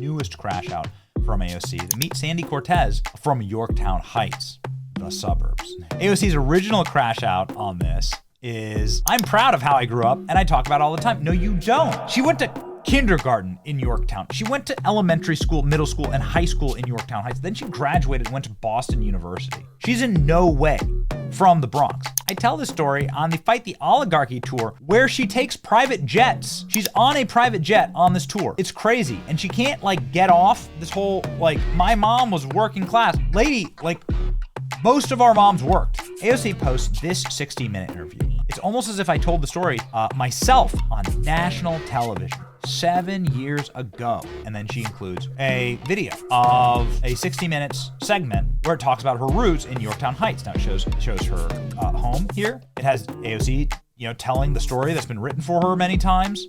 newest crash out from AOC to meet Sandy Cortez from Yorktown Heights, the suburbs. AOC's original crash out on this is, I'm proud of how I grew up and I talk about it all the time. No, you don't. She went to kindergarten in Yorktown. She went to elementary school, middle school, and high school in Yorktown Heights. Then she graduated and went to Boston University. She's in no way from the Bronx. I tell this story on the Fight the Oligarchy tour where she takes private jets. She's on a private jet on this tour. It's crazy. And she can't like get off this whole like, my mom was working class. Lady, like most of our moms worked. AOC posts this 60-minute interview. It's almost as if I told the story myself on national television 7 years ago. And then she includes a video of a 60 minutes segment where it talks about her roots in Yorktown Heights. Now it shows her home here. It has AOC, telling the story that's been written for her many times,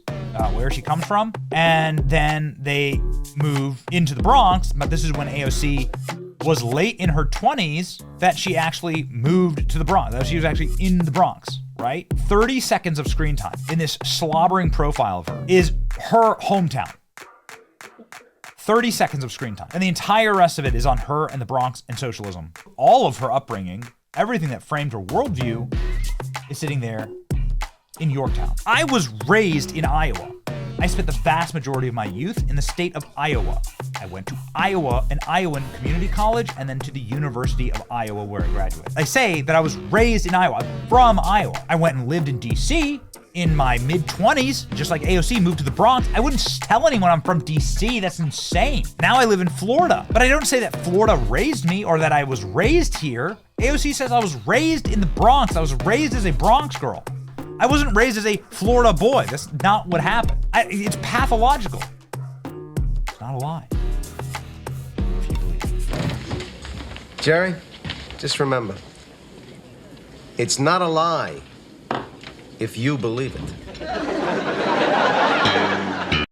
where she comes from. And then they move into the Bronx, but this is when AOC was late in her 20s that she actually moved to the Bronx. That she was actually in the Bronx, right? 30 seconds of screen time in this slobbering profile of her is her hometown. 30 seconds of screen time. And the entire rest of it is on her and the Bronx and socialism. All of her upbringing, everything that framed her worldview is sitting there in Yorktown. I was raised in Iowa. I spent the vast majority of my youth in the state of Iowa. I went to Iowa, an Iowan community college, and then to the University of Iowa where I graduated. I say that I was raised in Iowa. I'm from Iowa. I went and lived in DC in my mid-20s, just like AOC moved to the Bronx. I wouldn't tell anyone I'm from DC. That's insane. Now I live in Florida. But I don't say that Florida raised me or that I was raised here. AOC says I was raised in the Bronx. I was raised as a Bronx girl. I wasn't raised as a Florida boy. That's not what happened. It's pathological. It's not a lie. If you believe. Jerry, just remember, it's not a lie if you believe it.